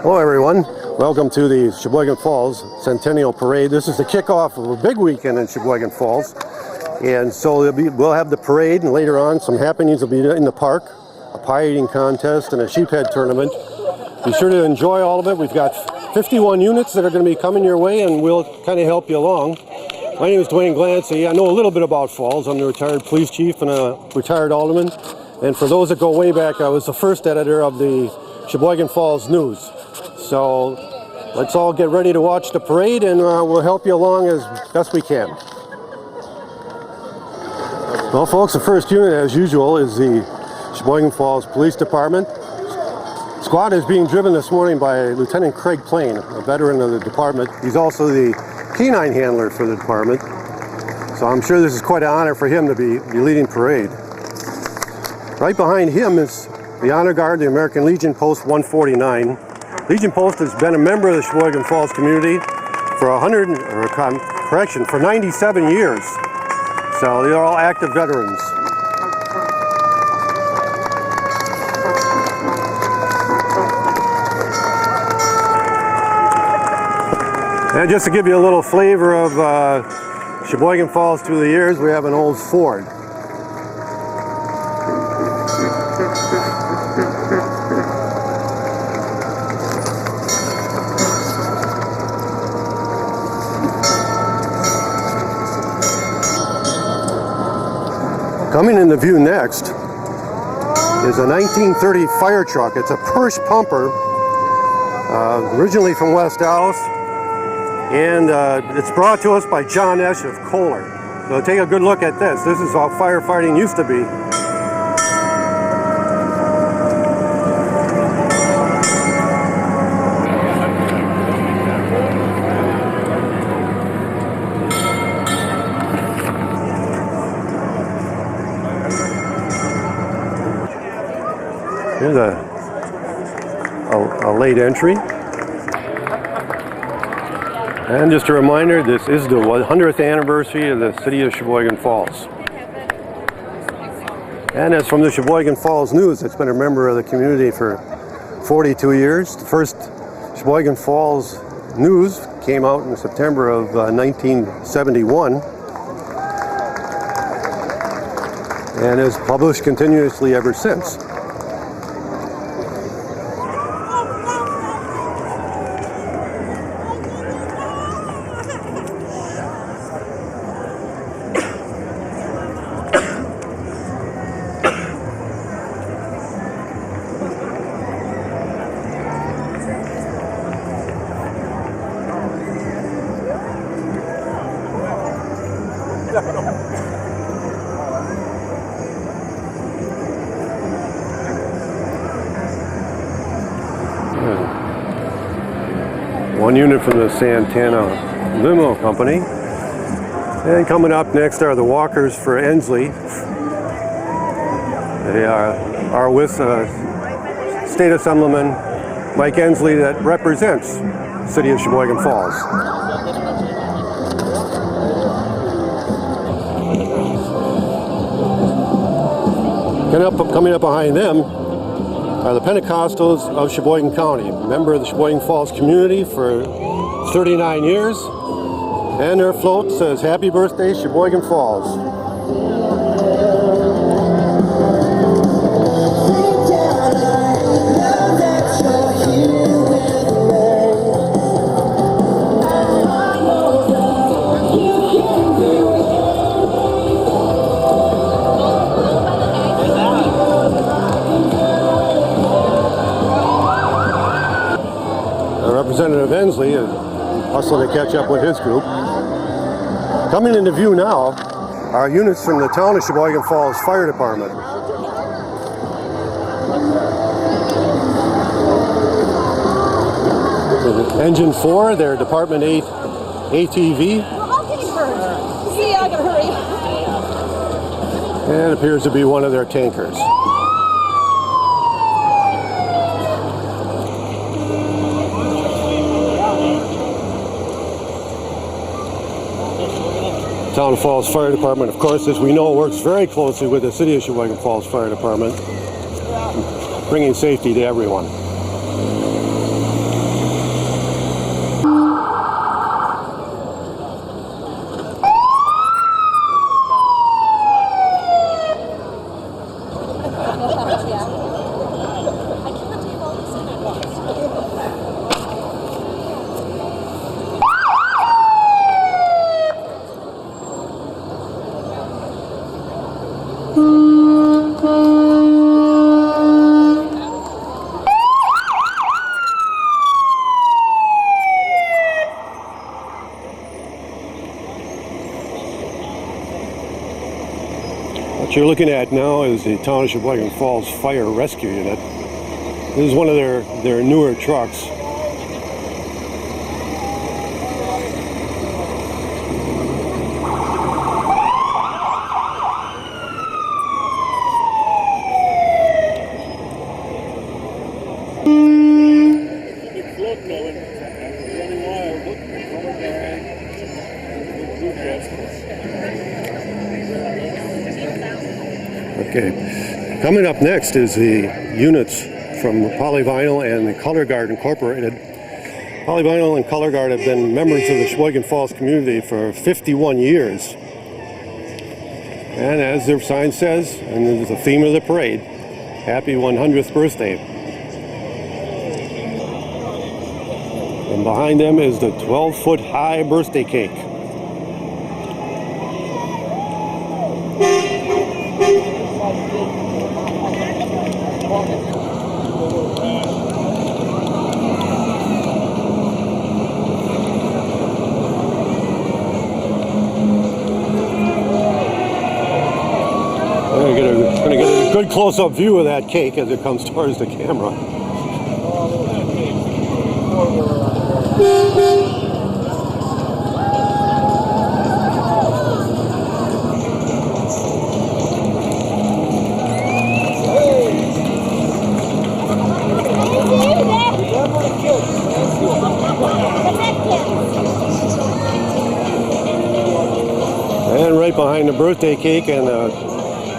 Hello everyone, welcome to the Sheboygan Falls Centennial Parade. This is the kickoff of a big weekend in Sheboygan Falls, and so we'll have the parade, and later on some happenings will be in the park, a pie eating contest and a sheephead tournament. Be sure to enjoy all of it. We've got 51 units that are going to be coming your way, and we'll kind of help you along. My name is Dwayne Glancy. I know a little bit about Falls. I'm the retired police chief and a retired alderman, and for those that go way back, I was the first editor of the Sheboygan Falls News. So let's all get ready to watch the parade, and we'll help you along as best we can. Well, folks, the first unit, as usual, is the Sheboygan Falls Police Department. Squad is being driven this morning by Lieutenant Craig Plain, a veteran of the department. He's also the canine handler for the department, so I'm sure this is quite an honor for him to be leading parade. Right behind him is the Honor Guard, the American Legion Post 149. Legion Post has been a member of the Sheboygan Falls community for 97 years. So they're all active veterans. And just to give you a little flavor of Sheboygan Falls through the years, we have an old Ford. Coming into view next is a 1930 fire truck. It's a Persh pumper, originally from West Dallas, and it's brought to us by John Esch of Kohler. So take a good look at this. This is how firefighting used to be. Here's a late entry. And just a reminder, this is the 100th anniversary of the city of Sheboygan Falls. And it's from the Sheboygan Falls News. It's been a member of the community for 42 years. The first Sheboygan Falls News came out in September of 1971. And is published continuously ever since. One unit from the Santana limo company. And coming up next are the walkers for Ensley. They are with State Assemblyman Mike Ensley that represents the city of Sheboygan Falls. Coming up behind them are the Pentecostals of Sheboygan County, member of the Sheboygan Falls community for 39 years, and their float says, "Happy Birthday, Sheboygan Falls." Representative Ensley is hustling to catch up with his group. Coming into view now are units from the town of Sheboygan Falls Fire Department. Engine 4, their Department 8 ATV. See, I gotta hurry. And it appears to be one of their tankers. Town of Falls Fire Department, of course, as we know, works very closely with the City of Sheboygan Falls Fire Department, bringing safety to everyone. What you're looking at now is the Town of Sheboygan Falls Fire Rescue Unit. This is one of their newer trucks. Okay, coming up next is the units from Polyvinyl and the Color Guard Incorporated. Polyvinyl and Color Guard have been members of the Sheboygan Falls community for 51 years. And as their sign says, and this is the theme of the parade, happy 100th birthday. And behind them is the 12-foot high birthday cake. We're going to get a good close-up view of that cake as it comes towards the camera. And right behind the birthday cake and the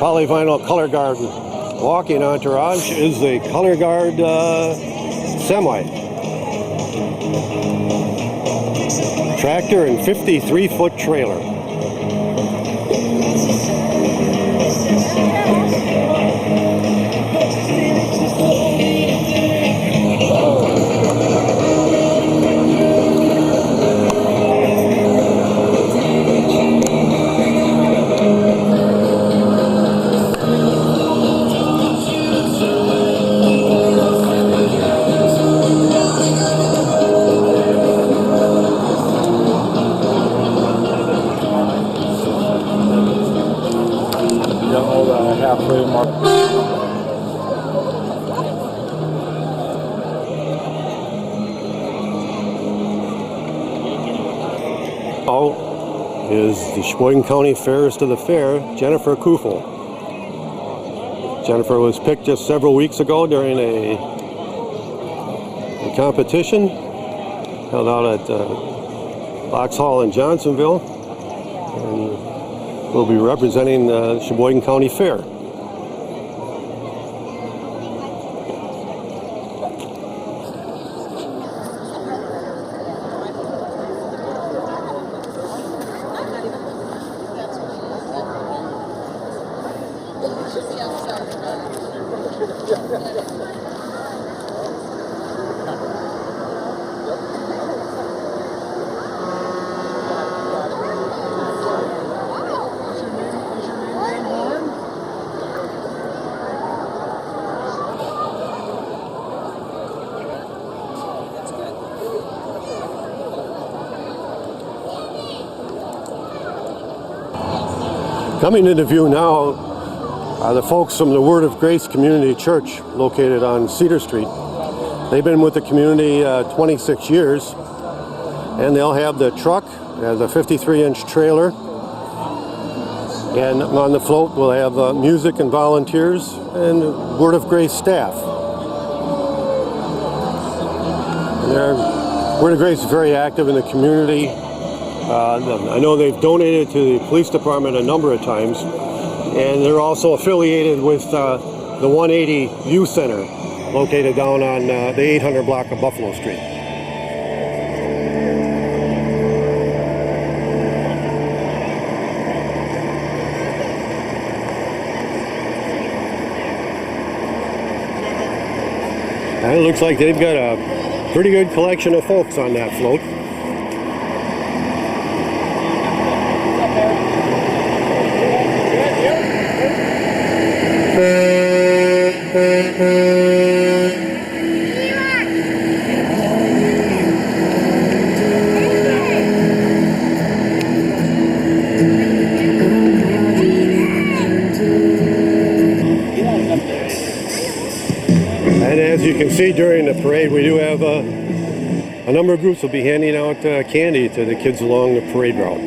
Polyvinyl Color Guard walking entourage is the Color Guard semi. Tractor and 53-foot trailer. Is the Sheboygan County Fairest of the Fair, Jennifer Kufel. Jennifer was picked just several weeks ago during a competition held out at Box Hall in Johnsonville, and will be representing the Sheboygan County Fair. Coming into view now are the folks from the Word of Grace Community Church located on Cedar Street. They've been with the community 26 years, and they'll have the truck, the 53-inch trailer, and on the float we'll have music and volunteers and Word of Grace staff. And Word of Grace is very active in the community. I know they've donated to the police department a number of times, and they're also affiliated with the 180 Youth Center located down on the 800 block of Buffalo Street. And it looks like they've got a pretty good collection of folks on that float. can see during the parade we do have a number of groups will be handing out candy to the kids along the parade route.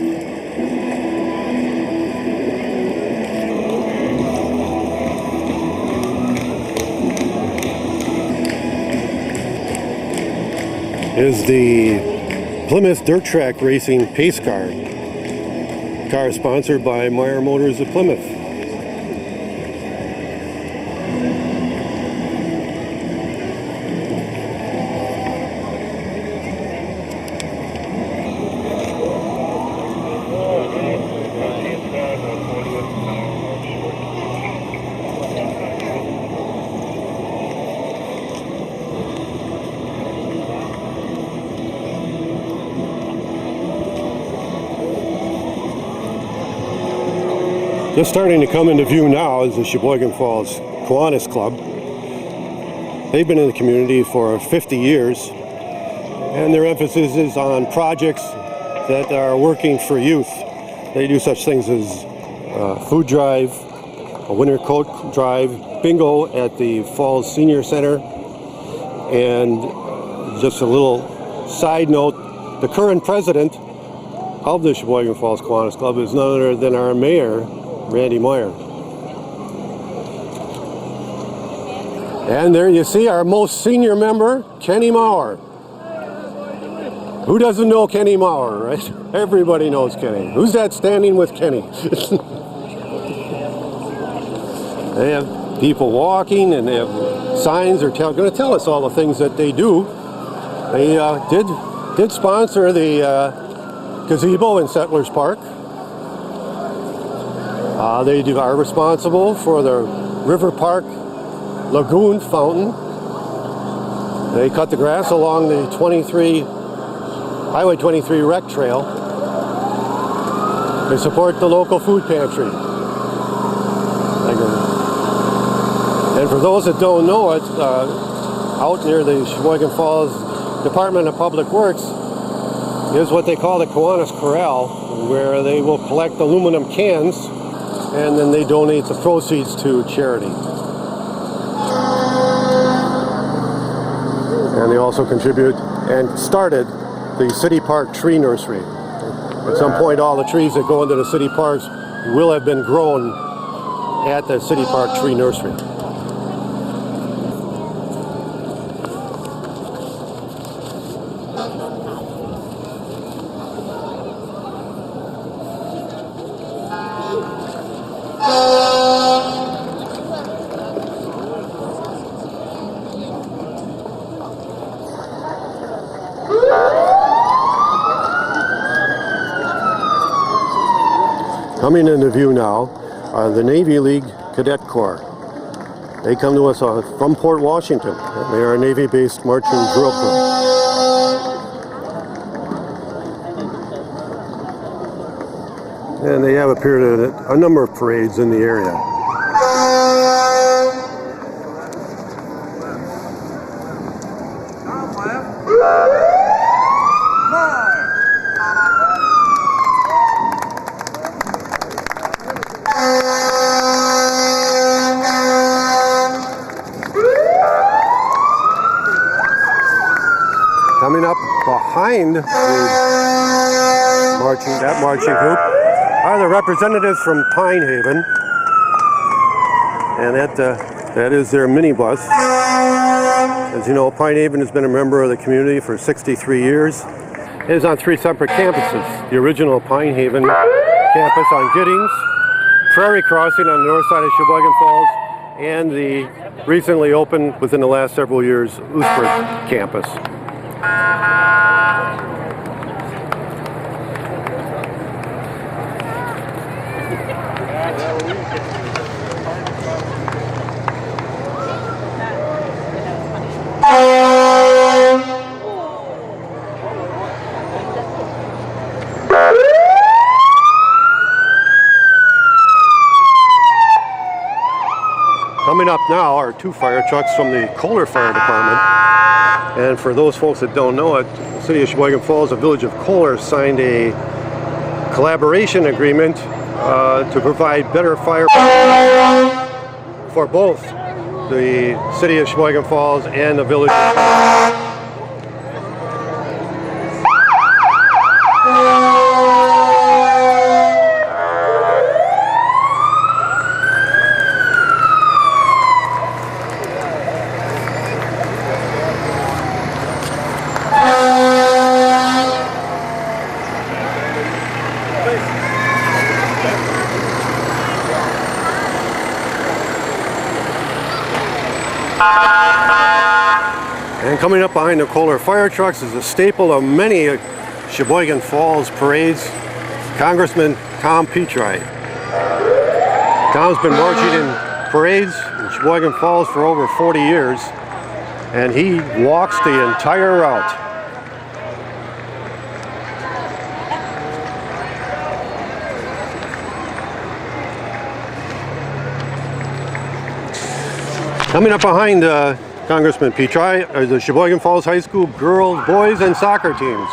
Is the Plymouth Dirt Track Racing Pace Car. Car sponsored by Meyer Motors of Plymouth. Just starting to come into view now is the Sheboygan Falls Kiwanis Club. They've been in the community for 50 years, and their emphasis is on projects that are working for youth. They do such things as food drive, a winter coat drive, bingo at the Falls Senior Center, and just a little side note, the current president of the Sheboygan Falls Kiwanis Club is none other than our mayor, Randy Meyer. And there you see our most senior member, Kenny Maurer. Who doesn't know Kenny Maurer, right? Everybody knows Kenny. Who's that standing with Kenny? They have people walking and they have signs. They're going to tell us all the things that they do. They did sponsor the gazebo in Settlers Park. They are responsible for the River Park Lagoon Fountain. They cut the grass along the Highway 23 rec trail. They support the local food pantry. And for those that don't know it, out near the Sheboygan Falls Department of Public Works is what they call the Kiwanis Corral, where they will collect aluminum cans and then they donate the proceeds to charity. And they also contribute and started the City Park Tree Nursery. At some point, all the trees that go into the city parks will have been grown at the City Park Tree Nursery. Coming into view now are the Navy League Cadet Corps. They come to us from Port Washington. They are a Navy-based marching drill crew. And they have appeared at a number of parades in the area. Coming up behind that marching group are the representatives from Pine Haven, and that is their minibus. As you know, Pine Haven has been a member of the community for 63 years. It is on 3 separate campuses: the original Pine Haven campus on Giddings, Prairie Crossing on the north side of Sheboygan Falls, and the recently opened, within the last several years, Oostburg campus. Coming up now are 2 fire trucks from the Kohler Fire Department. And for those folks that don't know it, the City of Sheboygan Falls, the Village of Kohler, signed a collaboration agreement to provide better fire for both the city of Sheboygan Falls and the village. And coming up behind the Kohler fire trucks is a staple of many Sheboygan Falls parades, Congressman Tom Petri. Tom's been marching in parades in Sheboygan Falls for over 40 years, and he walks the entire route. Coming up behind Congressman Petri are the Sheboygan Falls High School girls, boys, and soccer teams.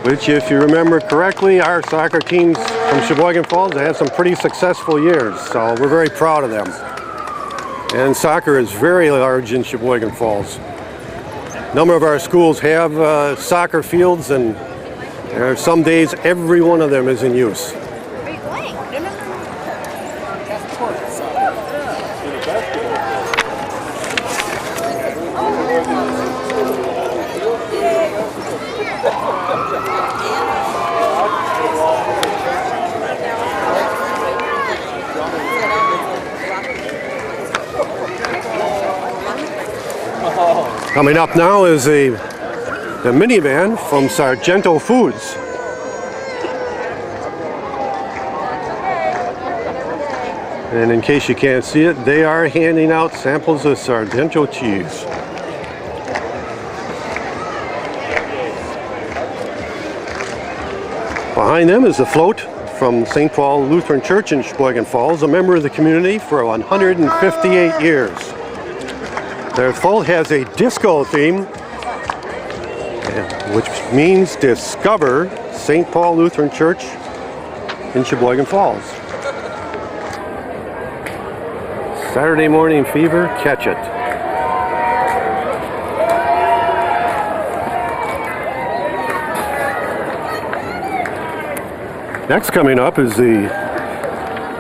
Which, if you remember correctly, our soccer teams from Sheboygan Falls have had some pretty successful years, so we're very proud of them. And soccer is very large in Sheboygan Falls. A number of our schools have soccer fields, and there are some days every one of them is in use. Coming up now is the minivan from Sargento Foods. And in case you can't see it, they are handing out samples of Sargento cheese. Behind them is the float from St. Paul Lutheran Church in Sheboygan Falls, a member of the community for 158 years. Their float has a disco theme, which means Discover St. Paul Lutheran Church in Sheboygan Falls. Saturday morning fever, catch it. Next coming up is the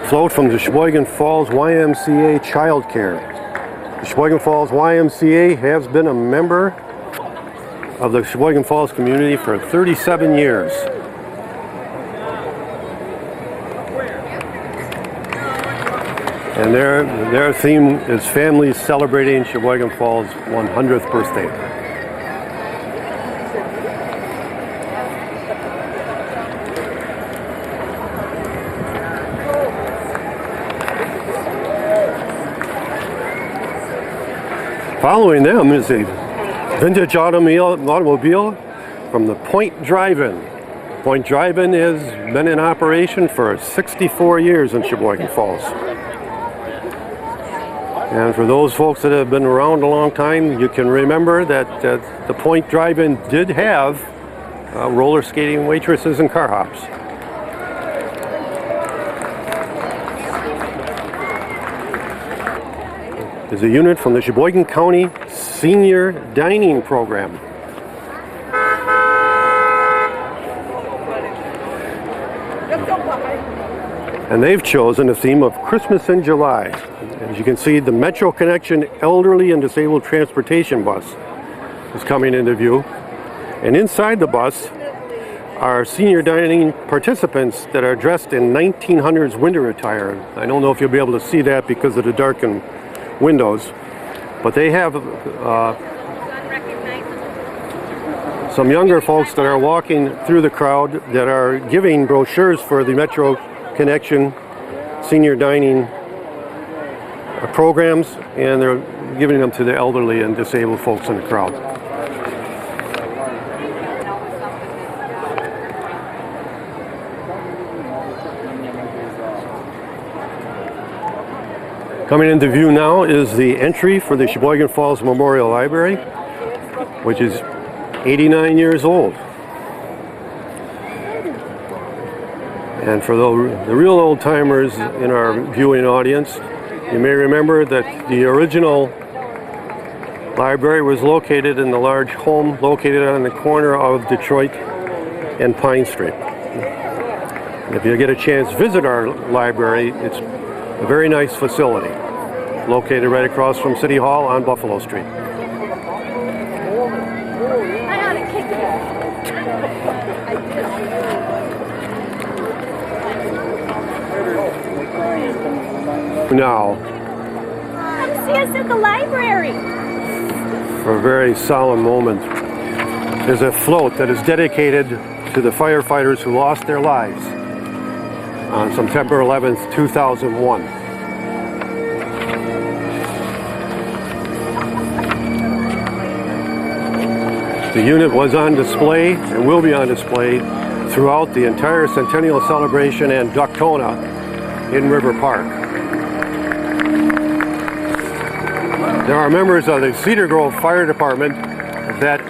float from the Sheboygan Falls YMCA Child Care. The Sheboygan Falls YMCA has been a member of the Sheboygan Falls community for 37 years. And their theme is families celebrating Sheboygan Falls' 100th birthday. Following them is a vintage automobile from the Point Drive-In. Point Drive-In has been in operation for 64 years in Sheboygan Falls. And for those folks that have been around a long time, you can remember that the Point Drive-In did have roller skating waitresses and car hops. Is a unit from the Sheboygan County Senior Dining Program. And they've chosen a theme of Christmas in July. As you can see, the Metro Connection Elderly and Disabled Transportation Bus is coming into view. And inside the bus are senior dining participants that are dressed in 1900s winter attire. I don't know if you'll be able to see that because of the darkened windows, but they have some younger folks that are walking through the crowd that are giving brochures for the Metro Connection senior dining programs, and they're giving them to the elderly and disabled folks in the crowd. Coming into view now is the entry for the Sheboygan Falls Memorial Library, which is 89 years old. And for the real old timers in our viewing audience, You may remember that the original library was located in the large home located on the corner of Detroit and Pine Street. If you get a chance, visit our library. It's a very nice facility located right across from City Hall on Buffalo Street. Now, Come see us at the library. for a very solemn moment, there's a float that is dedicated to the firefighters who lost their lives on September 11th, 2001. The unit was on display and will be on display throughout the entire Centennial celebration and Ducktona in River Park. There are members of the Cedar Grove Fire Department that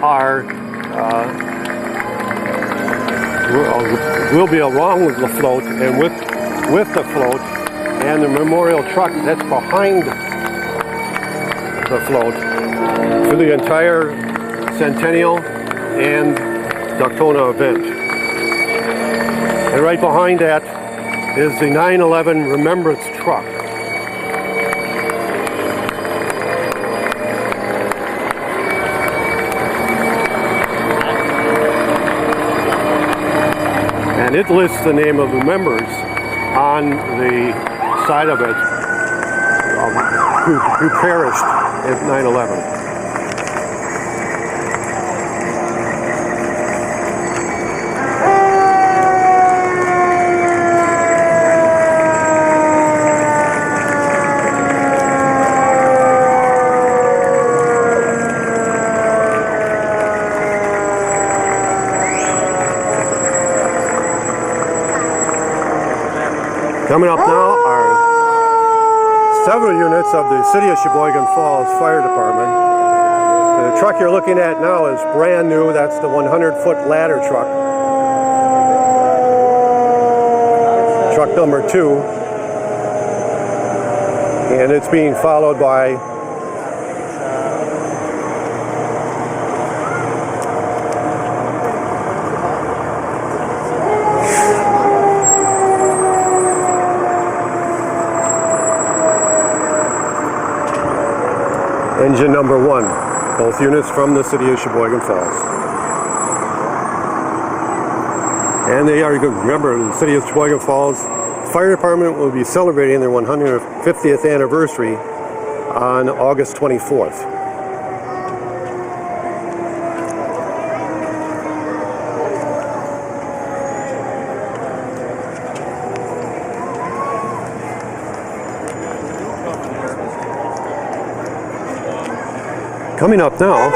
will be along with the float and with the float and the memorial truck that's behind the float through the entire Centennial and Ducktona event. And right behind that is the 9/11 Remembrance Truck. And it lists the name of the members on the side of it who perished at 9/11. Coming up now are several units of the City of Sheboygan Falls Fire Department. The truck you're looking at now is brand new. That's the 100-foot ladder truck. Truck number 2. And it's being followed by engine number 1, both units from the City of Sheboygan Falls. And they are, remember, the City of Sheboygan Falls Fire Department will be celebrating their 150th anniversary on August 24th. Coming up now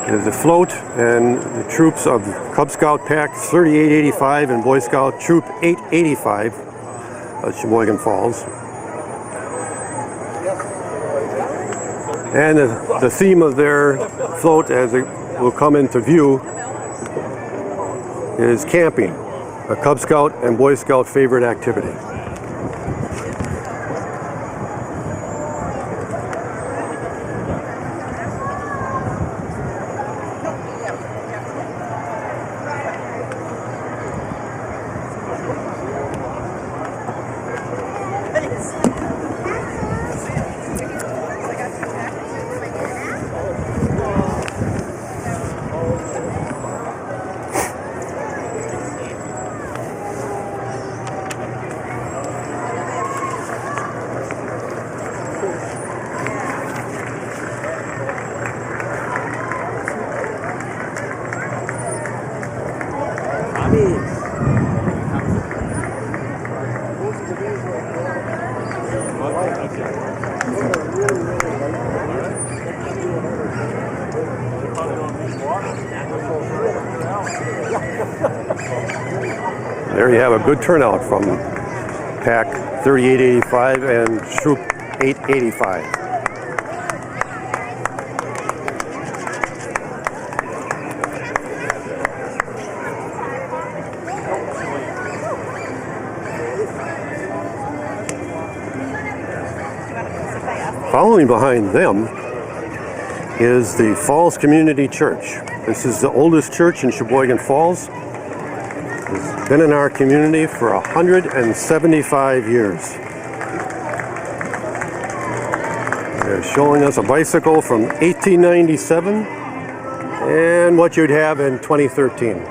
is the float and the troops of Cub Scout Pack 3885 and Boy Scout Troop 885 of Sheboygan Falls. And the theme of their float, as it will come into view, is camping, a Cub Scout and Boy Scout favorite activity. There you have a good turnout from Pack 3885 and Troop 885. following behind them is the Falls Community Church. This is the oldest church in Sheboygan Falls. It's been in our community for 175 years. They're showing us a bicycle from 1897 and what you'd have in 2013.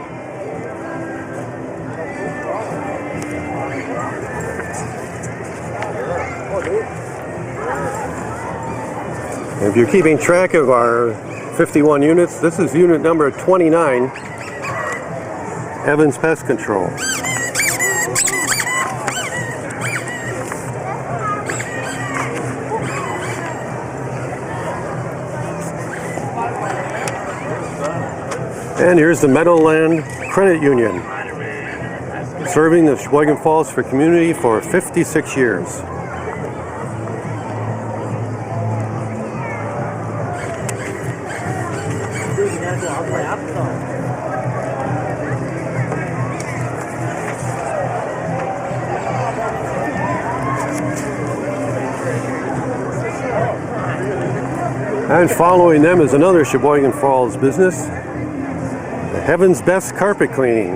If you're keeping track of our 51 units, this is unit number 29, Evans Pest Control. And here's the Meadowland Credit Union, serving the Sheboygan Falls for community for 56 years. And following them is another Sheboygan Falls business, the Heaven's Best Carpet Cleaning,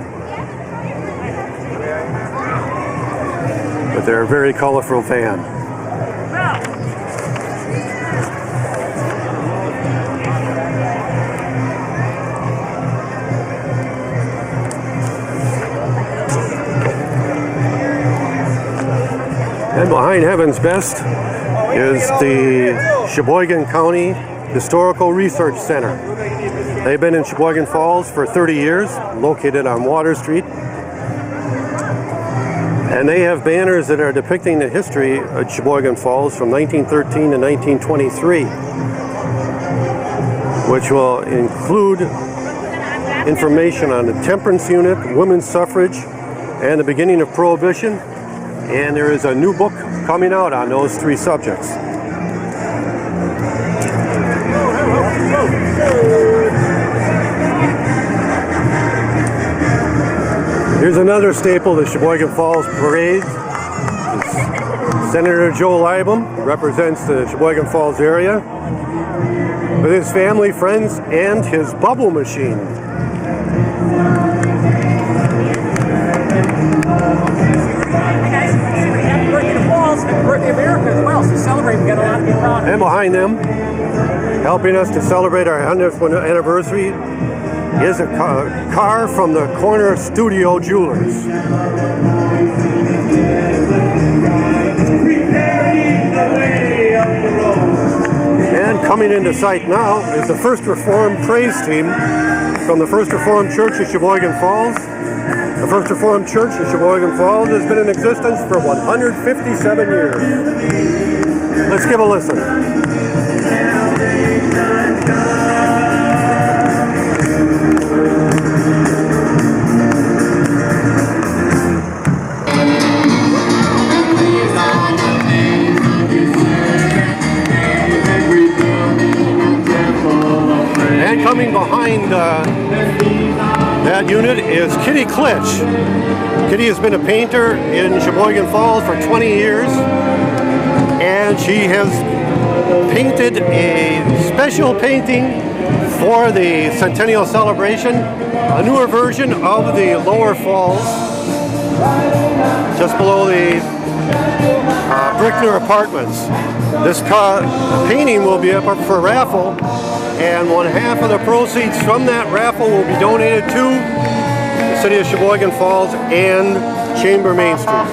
with their very colorful van. And behind Heaven's Best is the Sheboygan County Historical Research Center. They've been in Sheboygan Falls for 30 years, located on Water Street. And they have banners that are depicting the history of Sheboygan Falls from 1913 to 1923, which will include information on the temperance unit, women's suffrage, and the beginning of Prohibition. And there is a new book coming out on those three subjects. Here's another staple of the Sheboygan Falls Parade. Senator Joe Lybum represents the Sheboygan Falls area with his family, friends, and his bubble machine. And behind them, helping us to celebrate our 100th anniversary, is a car from the Corner Studio Jewelers. And coming into sight now is the First Reformed Praise Team from the First Reformed Church of Sheboygan Falls. The First Reformed Church of Sheboygan Falls has been in existence for 157 years. Let's give a listen. And coming behind that unit is Kitty Klitsch. Kitty has been a painter in Sheboygan Falls for 20 years, and she has painted a special painting for the Centennial celebration, a newer version of the lower falls, just below the Brickner Apartments. This painting will be up for raffle, and 1/2 of the proceeds from that raffle will be donated to the City of Sheboygan Falls and Chamber Main Street.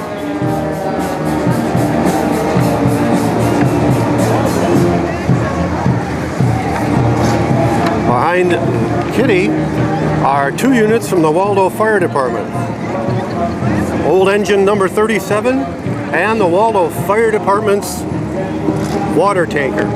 Behind Kitty are 2 units from the Waldo Fire Department. Old engine number 37 and the Waldo Fire Department's water tanker.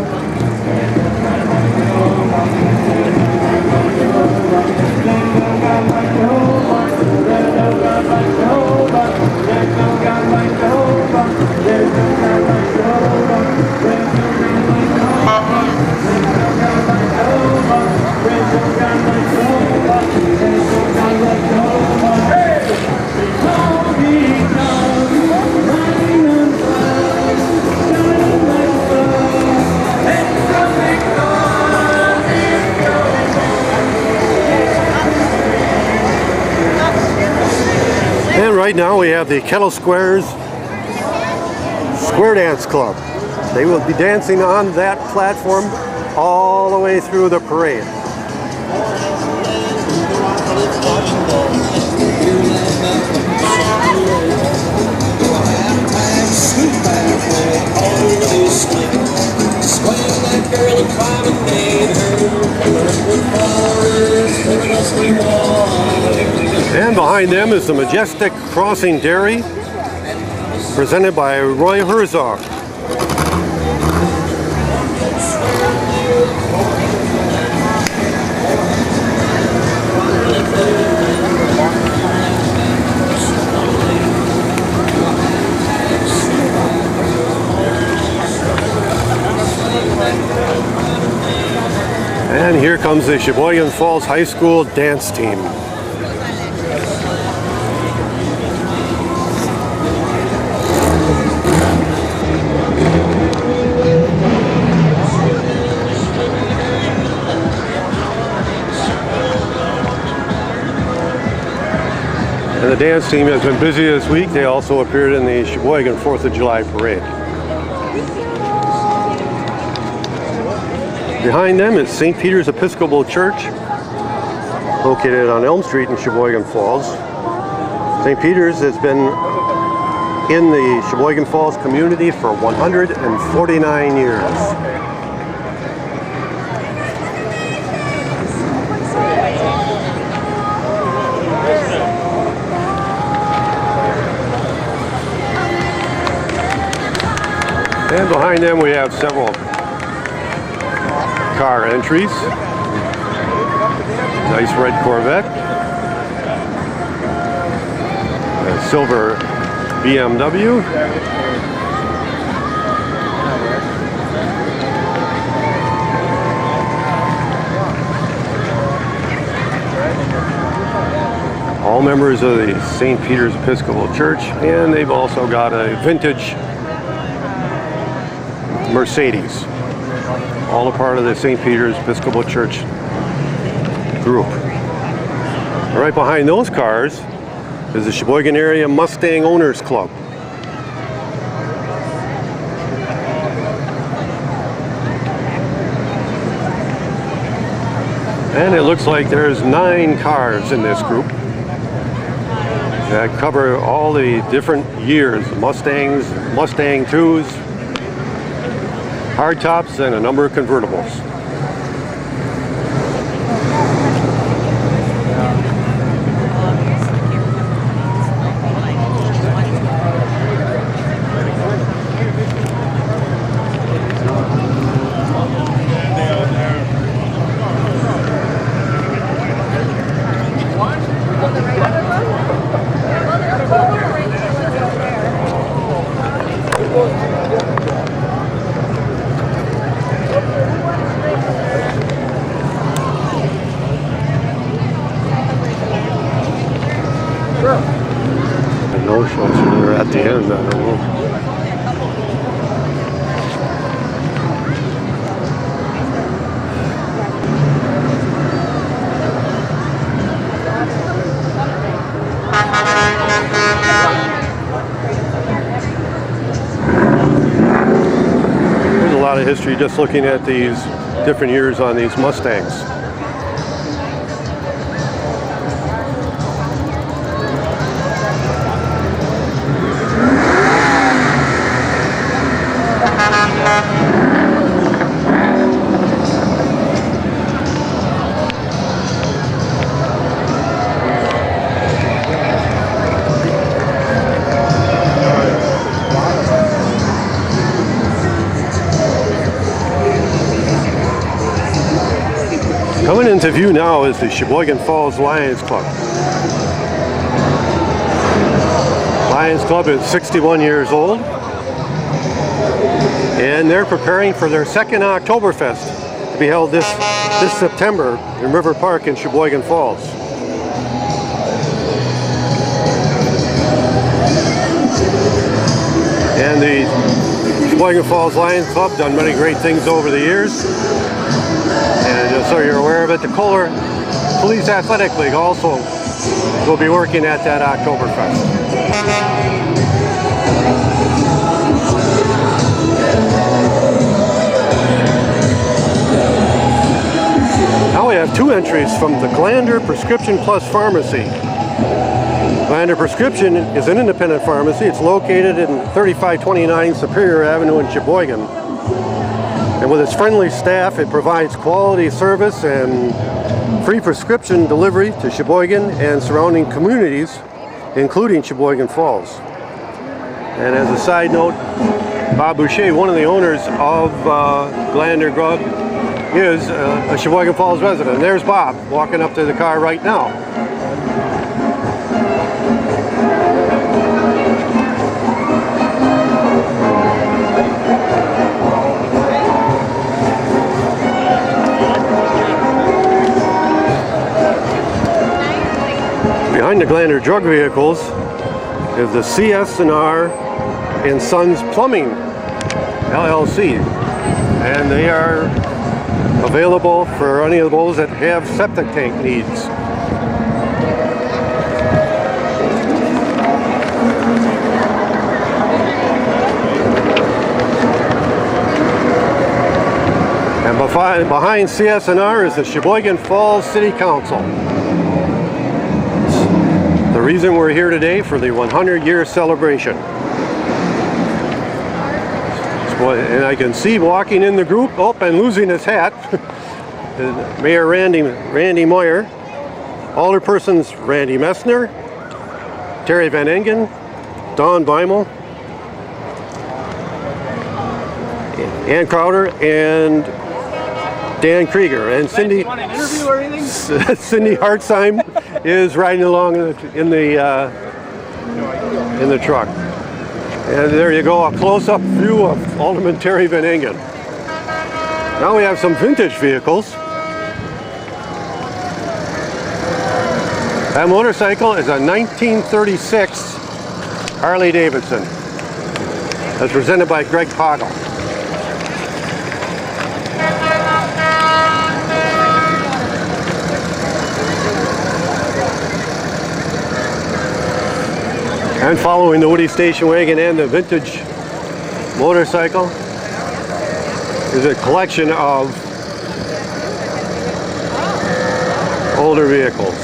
right now we have the Kettle Squares Square Dance Club. They will be dancing on that platform all the way through the parade. And behind them is the majestic Crossing Dairy, presented by Roy Herzog. And here comes the Sheboygan Falls High School dance team. And the dance team has been busy this week. They also appeared in the Sheboygan 4th of July parade. Behind them is St. Peter's Episcopal Church, located on Elm Street in Sheboygan Falls. St. Peter's has been in the Sheboygan Falls community for 149 years. And behind them we have several car entries. Nice red Corvette. A silver BMW. All members of the St. Peter's Episcopal Church, and they've also got a vintage Mercedes, all a part of the St. Peter's Episcopal Church group. Right behind those cars is the Sheboygan Area Mustang Owners Club. And it looks like there's 9 cars in this group that cover all the different years: Mustangs, Mustang 2s, hardtops, and a number of convertibles. No shelter there at the end, I don't know. There's a lot of history just looking at these different years on these Mustangs. Coming into view now is the Sheboygan Falls Lions Club. Lions Club is 61 years old, and they're preparing for their second Oktoberfest to be held this September in River Park in Sheboygan Falls. And the Sheboygan Falls Lions Club done many great things over the years. And just so you're aware of it, the Kohler Police Athletic League also will be working at that Oktoberfest. Now we have 2 entries from the Glander Prescription Plus Pharmacy. Glander Prescription is an independent pharmacy. It's located in 3529 Superior Avenue in Sheboygan. And with its friendly staff, it provides quality service and free prescription delivery to Sheboygan and surrounding communities, including Sheboygan Falls. And as a side note, Bob Boucher, one of the owners of Glander Grub, is a Sheboygan Falls resident. And there's Bob walking up to the car right now. Behind the Glander drug vehicles is the CS&R and Sons Plumbing LLC, and they are available for any of those that have septic tank needs. And behind CS&R is the Sheboygan Falls City Council. The reason we're here today for the 100-year celebration. And I can see walking in the group, and losing his hat, Mayor Randy Moyer, Alderpersons Randy Messner, Terry Van Engen, Don Beimel, Ann Crowder, and Dan Krieger. And Cindy Hartzheim is riding along in the truck. And there you go, a close-up view of Alderman Terry Van Engen. Now we have some vintage vehicles. That motorcycle is a 1936 Harley Davidson. That's presented by Greg Poggle. And following the Woody station wagon and the vintage motorcycle is a collection of older vehicles.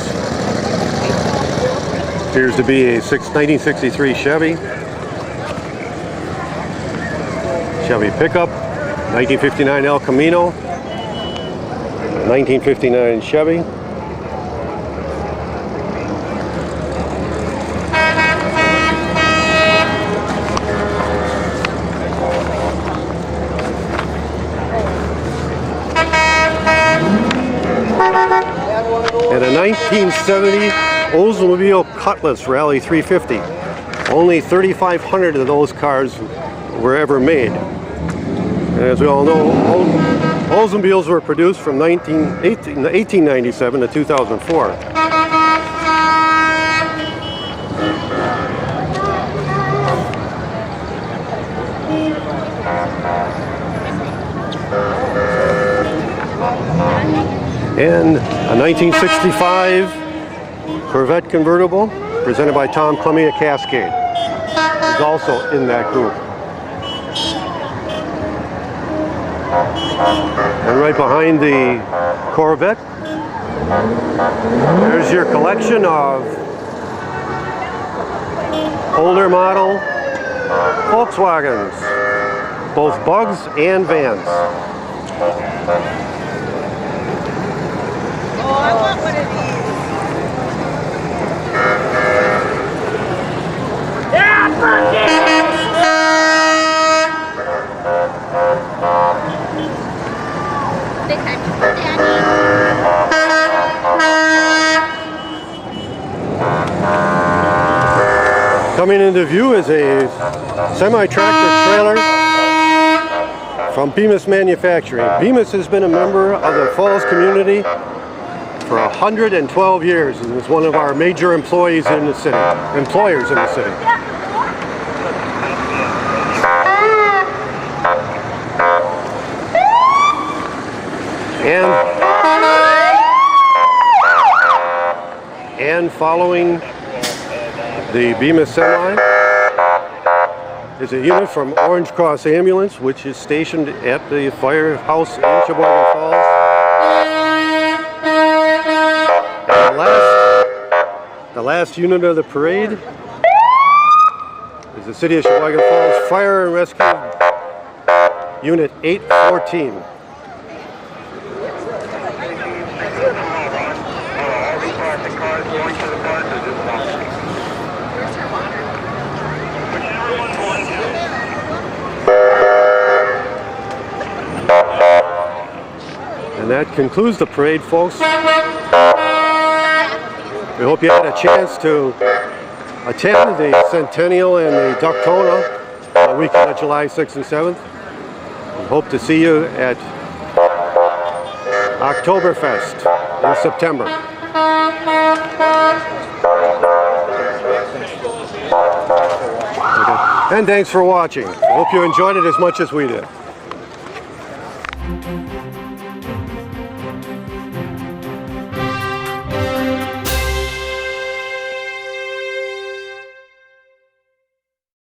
Appears to be a 1963 Chevy pickup, 1959 El Camino, 1959 Chevy. And a 1970 Oldsmobile Cutlass Rally 350. Only 3,500 of those cars were ever made. And as we all know, Oldsmobiles were produced from 1897 to 2004. And a 1965 Corvette convertible presented by Tom Clemmy at Cascade is also in that group. And right behind the Corvette, there's your collection of older model Volkswagens, both bugs and vans. Oh, I want one of these. Yeah, fuck it! Big time for Daddy. Coming into view is a semi-tractor trailer from Bemis Manufacturing. Bemis has been a member of the Falls community for 112 years and is one of our major employers in the city. and following the Bemis Semi is a unit from Orange Cross Ambulance, which is stationed at the firehouse in Sheboygan Falls. And the last unit of the parade is the City of Sheboygan Falls Fire and Rescue Unit 814. And that concludes the parade, folks. We hope you had a chance to attend the Centennial and the Ducktona the weekend of July 6th and 7th. We hope to see you at Oktoberfest in September. Okay. And thanks for watching. Hope you enjoyed it as much as we did.